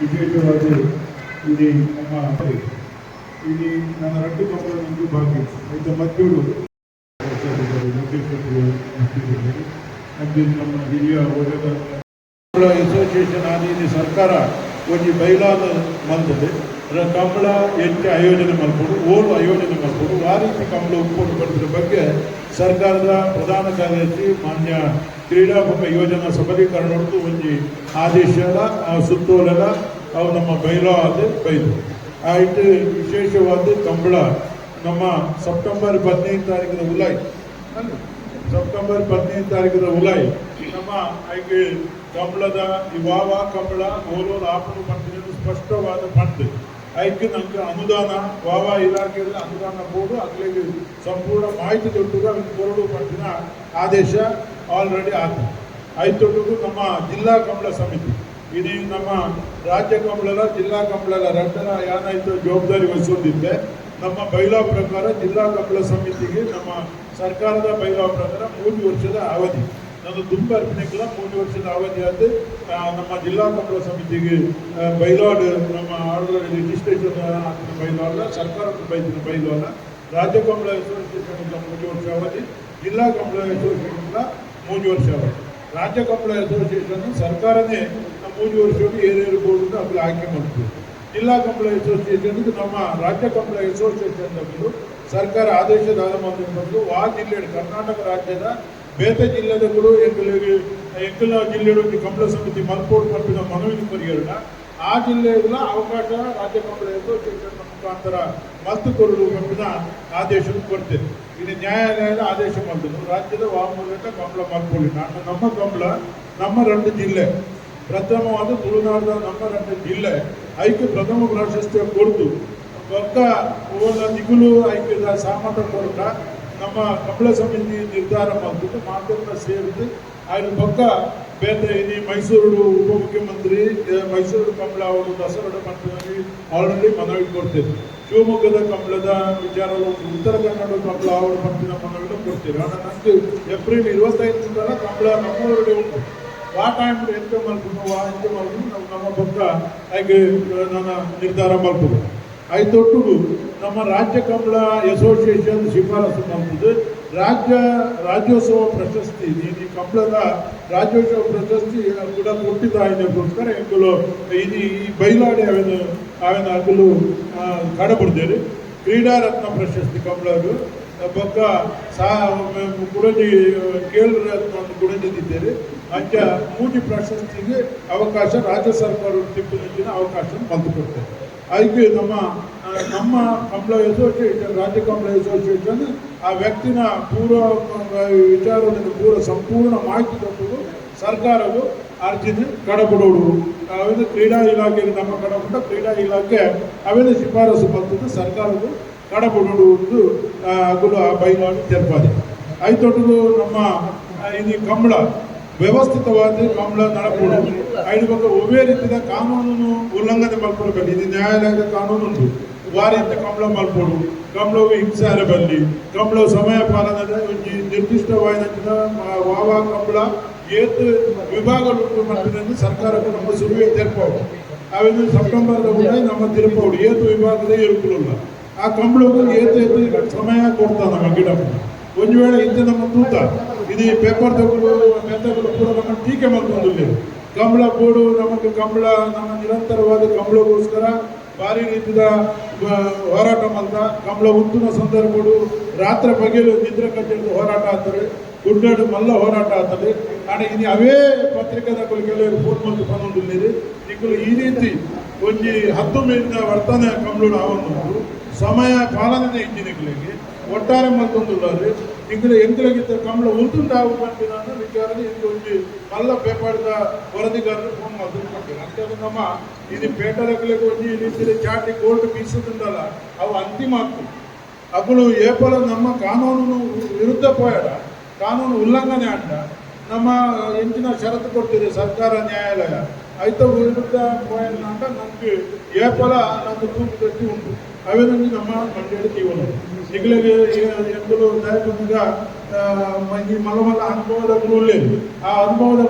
ವಿಶೇಷವಾಗಿ ಇದು ನಮ್ಮ ಇದು ನನ್ನ ರಟ್ಟು ಕಂಬಳೊಂದು ಭಾಗಿ ಇದು ಮದ್ದೂರು ನಮ್ಮ ಹಿರಿಯ ಅಸೋಸಿಯೇಷನ್ ಆದಿ ಸರ್ಕಾರ ಒಂದು ಬೈಲಾದ ಬಂದದೆ ಕಂಬಳ ಹೆಚ್ಚು ಆಯೋಜನೆ ಮಾಡ್ಬೋದು ಓಲು ಆಯೋಜನೆ ಮಾಡ್ಬೋದು ಆ ರೀತಿ ಕಂಬಳ ಒಪ್ಪಿಕೊಂಡು ಬರೋದ್ರ ಬಗ್ಗೆ ಸರ್ಕಾರದ ಪ್ರಧಾನ ಕಾರ್ಯದರ್ಶಿ ಮಾನ್ಯ ಕ್ರೀಡಾಪಕ ಯೋಜನಾ ಸಬಲೀಕರಣ ಒಂದು ಆದೇಶದ ಸುತ್ತೋಲೆಲ್ಲ ಅವು ನಮ್ಮ ಬೈಲಾ ಅದು ಬೈದು ಆಯ್ತು. ವಿಶೇಷವಾದ ಕಂಬಳ ನಮ್ಮ ಸೆಪ್ಟೆಂಬರ್ 15 ತಾರೀಕಿನ ಉಲಾಯ್ ಸೆಪ್ಟೆಂಬರ್ 15 ತಾರೀಕಿನ ಉಲಾಯ್ ನಮ್ಮ ಐಕೆ ಕಂಬಳದ ಇವಾವ ಕಂಬಳ ಓಲೋದು ಆಪಲು ಪಂಡಿನ ಸ್ಪಷ್ಟವಾದ ಪಂಡು ಐಕೆ ನಂಗೆ ಅನುದಾನ ವಾವ ಇಲಾಖೆಯಲ್ಲಿ ಅನುದಾನ ಬೋರ್ಡು ಅಲ್ಲಿಗೆ ಸಂಪೂರ್ಣ ಮಾಹಿತಿ ತೊಟ್ಟುಗ ಕೊರಡು ಪಂಡಿನ ಆದೇಶ ಆಲ್ರೆಡಿ ಆಯ್ತು. ಐತೊಟ್ಟಿಗೂ ನಮ್ಮ ಜಿಲ್ಲಾ ಕಂಬಳ ಸಮಿತಿ ಇದು ನಮ್ಮ ರಾಜ್ಯ ಕಂಬಳದ ಜಿಲ್ಲಾ ಕಂಬಳದ ರಟ್ಟನ ಏನಾಯಿತು ಜವಾಬ್ದಾರಿ ವಹಿಸೋದಿದ್ದೆ ನಮ್ಮ ಬೈಲಾ ಪ್ರಕಾರ ಜಿಲ್ಲಾ ಕಂಬಳ ಸಮಿತಿಗೆ ನಮ್ಮ ಸರ್ಕಾರದ ಬೈಲಾ ಪ್ರಕಾರ 3 ವರ್ಷದ ಅವಧಿ ನಾನು ತುಂಬ ಅರ್ಪಣೆಗಳ 3 ವರ್ಷದ ಅವಧಿ ಆದ ನಮ್ಮ ಜಿಲ್ಲಾ ಕಂಬಳ ಸಮಿತಿಗೆ ಬೈಲಾಡ್ ನಮ್ಮ ಆರ್ಡರ್ ರಿಜಿಸ್ಟ್ರೇಷನ್ ಬೈಲಾಡ ಸರ್ಕಾರದ ಬೈಲಾಡ ರಾಜ್ಯ ಕಂಬಳ ಅಸೋಸಿಯೇಷನ್ 3 ವರ್ಷ ಅವಧಿ ಜಿಲ್ಲಾ ಕಂಬಳ ಅಸೋಸಿಯೇಷನ್ 3 ವರ್ಷ ಅವಧಿ. ರಾಜ್ಯ ಕಂಬಳ ಅಸೋಸಿಯೇಷನ್ ಸರ್ಕಾರನೇ 3 ವರ್ಷಕ್ಕೆ ಏನೇನು ಬೋರ್ಡ್ ಅಲ್ಲಿ ಆಯ್ಕೆ ಮಾಡ್ತೀವಿ. ಜಿಲ್ಲಾ ಕಂಬಳ ಅಸೋಸಿಯೇಷನ್ ನಮ್ಮ ರಾಜ್ಯ ಕಂಬಳ ಅಸೋಸಿಯೇಷನ್ ಸರ್ಕಾರ ಆದೇಶದ ಬಂದು ಆ ಜಿಲ್ಲೆ ಕರ್ನಾಟಕ ರಾಜ್ಯದ ಬೇತೆ ಜಿಲ್ಲೆಗಳು ಎಂಕಲ ಜಿಲ್ಲೆಗಳು ಕಂಬಳ ಸಮಿತಿ ಮಲ್ಪೋಡ್ ಮಾಡಿದ ಮನವಿ ಪರಿಗಣ ಆ ಜಿಲ್ಲೆಗಳ ಅವಕಾಶ ರಾಜ್ಯ ಕಂಬಳ ಅಸೋಸಿಯೇಷನ್ ಮುಖಾಂತರ ಮತ್ತು ಕೊರಡು ಕಂಬಿನ ಆದೇಶ ಕೊಡ್ತೇವೆ. ಇದು ನ್ಯಾಯಾಲಯದ ಆದೇಶ ಮಾಡಿದ್ರು ರಾಜ್ಯದ ಮೂಲಕ ಕಂಬಳ ಮಲ್ಪೋಡಿ ನಮ್ಮ ಕಂಬಳ ನಮ್ಮ 2 ಜಿಲ್ಲೆ ಪ್ರಥಮವಾದ ತುಳುನಾಡಿನ ನಮ್ಮ 2 ಜಿಲ್ಲೆ ಐಕ್ಯ ಪ್ರಥಮ ಪ್ರಾಶಸ್ತ್ಯ ಕೊಡ್ತು ಒಕ್ಕ ದಿಗುಲು ಐಕ್ಯದ ಸಾಮತ ಕೊರಟ ನಮ್ಮ ಕಂಬಳ ಸಮಿತಿ ನಿರ್ಧಾರ ಮಾಡಿಬಿಟ್ಟು ಮಾತನ್ನ ಸೇರಿದ್ದು ಅದ್ರ ಪಕ್ಕ ಬೇರೆ ಇದು ಮೈಸೂರು ಉಪಮುಖ್ಯಮಂತ್ರಿ ಮೈಸೂರು ಕಂಬಳ ಅವರು ದಸರಾ ಮಂತ್ರಿ ಆಲ್ರೆಡಿ ಮನವಿ ಕೊಡ್ತೇವೆ. ಶಿವಮೊಗ್ಗದ ಕಂಬಳದ ವಿಚಾರ ಉತ್ತರ ಕನ್ನಡ ಕಂಬಳ ಅವರು ಮಂತ್ರಿನ ಮನವಿ ಕೊಡ್ತೇವೆ. ನನಗೆ ಏಪ್ರಿಲ್ 25 ಕಂಬಳ ನಮ್ಮೂರಲ್ಲಿ ಉಂಟು ಆ ಟೈಮ್ ಎಂತ ಮಾಡ್ಕೊಂಡು ನಾವು ನಮ್ಮ ಪಕ್ಕ ಹಾಗೆ ನನ್ನ ನಿರ್ಧಾರ ಮಾಡ್ಬೋದು. ಐತೊಟ್ಟಿಗೂ ನಮ್ಮ ರಾಜ್ಯ ಕಂಬಳ ಅಸೋಸಿಯೇಷನ್ ಶಿಫಾರಸು ಮಾಡ್ತದೆ ರಾಜ್ಯೋತ್ಸವ ಪ್ರಶಸ್ತಿ ಈ ಕಂಬಳದ ರಾಜ್ಯೋತ್ಸವ ಪ್ರಶಸ್ತಿ ಕೂಡ ಕೊಟ್ಟಿದ್ದಕ್ಕೋಸ್ಕರ ಎಂಕಲು ಇದು ಈ ಬೈಲಾಡಿ ಅವೇನು ಆಗಲು ಕಾಡಬಿಡ್ತೇವೆ. ಕ್ರೀಡಾ ರತ್ನ ಪ್ರಶಸ್ತಿ ಕಂಬಳದು ಪಕ್ಕ ಕುಡಜಿ ಕೇಳು ರತ್ನ ಕುಡಜಿದ್ದೇವೆ ಅಂಚ 3 ಪ್ರಶಸ್ತಿಗೆ ಅವಕಾಶ ರಾಜ್ಯ ಸರ್ಕಾರ ತಿಂಪಿನ ಅವಕಾಶ ಬಂದುಕೊಡ್ತೇವೆ. ಅದಕ್ಕೆ ನಮ್ಮ ಕಂಬಳ ಅಸೋಸಿಯೇಷನ್ ರಾಜ್ಯ ಕಂಬಳ ಅಸೋಸಿಯೇಷನ್ ಆ ವ್ಯಕ್ತಿನ ಪೂರ್ವ ವಿಚಾರದಿಂದ ಸಂಪೂರ್ಣ ಮಾಹಿತಿ ಕೊಟ್ಟು ಸರ್ಕಾರವು ಅರ್ಜಿನ ಕಡಬಿಡೋಡು ಅವೇನು ಕ್ರೀಡಾ ಇಲಾಖೆಗೆ ನಮ್ಮ ಕಡಬಿಟ್ಟ ಕ್ರೀಡಾ ಇಲಾಖೆ ಅವೇನು ಶಿಫಾರಸು ಬಂದದ್ದು ಸರ್ಕಾರವು ಕಡಬಿಡುವುದು ಅಗಲು ಆ ಬೈಲಾಡಿ ತೆರಪಾದೆ. ಐತೊಟ್ಟಿಗೂ ನಮ್ಮ ಇದು ಕಂಬಳ ವ್ಯವಸ್ಥಿತವಾದ ಕಂಬಳ ನಡಪೋಡು ಐದು ಬಗ್ಗೆ ಒಬ್ಬೇ ರೀತಿಯ ಕಾನೂನು ಉಲ್ಲಂಘನೆ ಮಾಡ್ಕೊಳ್ಬೇಕು. ಇದು ನ್ಯಾಯಾಲಯದ ಕಾನೂನು ಉಂಟು ಆ ರೀತಿ ಕಂಬಳ ಮಾಡ್ಬೋದು. ಕಂಬಳವು ಹಿಂಸಾರ ಬರಲಿ ಕಂಬಳವು ಸಮಯ ಪಾಲನೆ ನಿರ್ದಿಷ್ಟವಾದ ವಾವ ಕಂಬಳ ಏತು ವಿಭಾಗಗಳು ಮಾಡಿದ್ರೆ ಸರ್ಕಾರಕ್ಕೆ ನಮ್ಮ ಸುರುವೆ ತೆರಪೋಡು ಅವೇನು ಸೆಪ್ಟೆಂಬರ್ದ ನಮ್ಮ ತಿರುಪೋಡು ಏತು ವಿಭಾಗದ ಇರುವುದಿಲ್ಲ ಆ ಕಂಬಳವು ಏತು ಸಮಯ ಕೊಡ್ತಾ ನಮ್ಮ ಗಿಡ ಒಂದು ವೇಳೆ ಇಂಥ ನಮ್ಮ ತೂತ ಇದು ಪೇಪರ್ ಮೆತ್ತಗಳು ಕೂಡ ನಮ್ಮ ಟೀಕೆ ಮಾಡ್ಕೊಂಡು ಕಂಬಳ ಬೋರ್ಡು ನಮಗೆ ಕಂಬಳ ನಮ್ಮ ನಿರಂತರವಾದ ಕಂಬಳಗೋಸ್ಕರ ಭಾರಿ ರೀತಿಯ ಹೋರಾಟ ಮಾಡ್ತಾ ಕಂಬಳ ಉತ್ತಮ ಸಂದರ್ಭಗಳು ರಾತ್ರಿ ಬಗೆಲು ನಿದ್ರೆ ಕಟ್ಟಿದ್ದು ಹೋರಾಟ ಆಗ್ತಾರೆ ಗುಡ್ಡಾಡು ಮಲ್ಲ ಹೋರಾಟ ಆಗ್ತದೆ. ಆದರೆ ಇದು ಅವೇ ಪತ್ರಿಕೆದ ಕೆಲವರು ಫೋನ್ ಮತ್ತು ಬಂದಿದ್ದೀರಿ ನಿಗಳು ಈ ರೀತಿ ಒಂದು 10 ಮೇಲಿನ ವರ್ತನೆ ಕಂಬಳ ಆವನ್ನು ಸಮಯ ಪಾಲನೆ ಇಂಜಿನಿಗಳಿಗೆ ಒಟ್ಟಾರೆ ಮತ್ತೊಂದುಳ್ಳಾರೆ ಇಂಗ್ಲ ಎಂಗ್ಲಗಿದ್ದ ಕಂಬಳ ಉಂಟುಂಟಾಗುವಂತೆ ನಾನು ವಿಚಾರದ ಇಂದು ಒಂದು ಮಲ್ಲ ಪೇಪರ್ದ ವರದಿಗಾರರು ಫೋನ್ ಮಾಡ್ತಾರೆ. ಅಂಥದ್ದು ನಮ್ಮ ಇದು ಪೇಟರ್ಗಳಿಗೆ ಒಂದು ಈ ರೀತಿಯಲ್ಲಿ ಚಾಟಿ ಕೋರ್ಟ್ ಬೀಸುತ್ತಲ್ಲ ಅವು ಅಂತಿಮ ಆಗ್ತದೆ. ಅಗಳು ಏಪಲ ನಮ್ಮ ಕಾನೂನು ವಿರುದ್ಧ ಪೋಯಾಡ ಕಾನೂನು ಉಲ್ಲಂಘನೆ ಅಂಟ ನಮ್ಮ ಎಂಚಿನ ಷರತ್ತು ಕೊಡ್ತೀರಿ ಸರ್ಕಾರ ನ್ಯಾಯಾಲಯ ಐತ ವಿರುದ್ಧ ಪೋಯಲ್ಲ ಅಂತ ನಮಗೆ ಏಪಲ ನಮ್ಮ ತೂಕದಲ್ಲಿ ಉಂಟು ಅವೇನಂಗೆ ನಮ್ಮ ಮಂಡ್ಯದ ಜೀವನ ನಿಗಳಿಗೆ ಎಂಬುದು ದಯವಿಟ್ಟು ಈ ಮಲಮಲ ಅನುಭವದ ಆ ಅನುಭವದ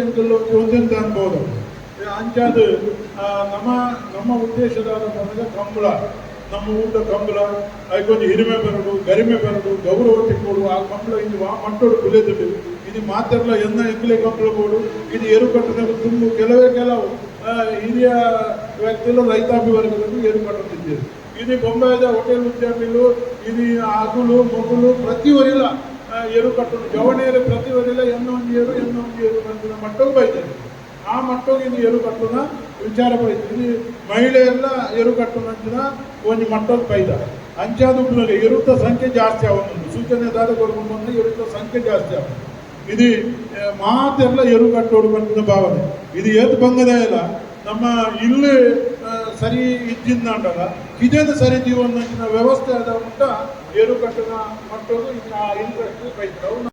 ಎಂಬುದು ಒಂದೆಂತ ಅನುಭವದ ಅಂಚಾದ ನಮ್ಮ ಉದ್ದೇಶದಾದ ಬಂದಾಗ ಕಂಬಳ ನಮ್ಮ ಊಟ ಕಂಬಳ ಅದಕ್ಕೊಂದು ಹಿರಿಮೆ ಬರಡು ಗರಿಮೆ ಬರಡು ಗೌರವತೆ ಕೊಡು ಆ ಕಂಬಳ ಇದು ಆ ಮಟ್ಟೋಡು ಬೆಳೆದಿಟ್ಟು ಇದು ಮಾತೆಲ್ಲ ಎನ್ನ ಎಂಕ್ಲೆ ಕಂಬಳ ಕೊಡು ಇದು ಏರುಕಟ್ಟದಾಗ ತುಂಬ ಕೆಲವು ಹಿರಿಯ ವ್ಯಕ್ತಿಗಳು ರೈತಾಪಿ ವರ್ಗದಲ್ಲಿ ಏರುಕಟ್ಟುತ್ತಿದ್ದೇವೆ ಇದು ಬೊಂಬಾಯಿದ ಹೋಟೆಲ್ ಉದ್ಯಮಿಗಳು ಇದು ಹಗಲು ಮಗುಲು ಪ್ರತಿವರಿಲ್ಲ ಏರುಕಟ್ಟು ಜವಣಿಯಲ್ಲಿ ಪ್ರತಿವರಿಲ್ಲ ಎನ್ನೊಂದು ಏರು ಬಂದಿನ ಮಟ್ಟಕ್ಕೆ ಬೈತಾರೆ ಆ ಮಟ್ಟಕ್ಕೆ ಇದು ಏರುಕಟ್ಟುನ ವಿಚಾರ ಬೈತು ಇದು ಮಹಿಳೆಯೆಲ್ಲ ಏರುಕಟ್ಟುನಂಚಿನ ಒಂದು ಮಟ್ಟಕ್ಕೆ ಬೈದ ಅಂಚಾದುನಲ್ಲಿ ಏರುತ್ತ ಸಂಖ್ಯೆ ಜಾಸ್ತಿ ಆಗೋದು ಸೂಚನೆ ದಾದ ಕೊಡ್ಕೊಂಡು ಏರುತ್ತ ಸಂಖ್ಯೆ ಜಾಸ್ತಿ ಆಗೋದು ಇದು ಮಾತೆಲ್ಲ ಏರುಕಟ್ಟೋಡು ಬಂದಿದ್ದ ಭಾವನೆ ಇದು ಏತ್ ಬಂಗದ ಇಲ್ಲ ನಮ್ಮ ಇಲ್ಲಿ ಸರಿ ಇದ್ದಿಂದಾಂಡಲ್ಲ ಇದೇನು ಸರಿ ಜೀವನ ವ್ಯವಸ್ಥೆ ಆದ ಉಂಟ ಏರುಕಟ್ಟಿನ ಮಟ್ಟೋದು ಆ ಇಂಟ್ರೆಸ್ಟ್ ಬೈತಾರೆ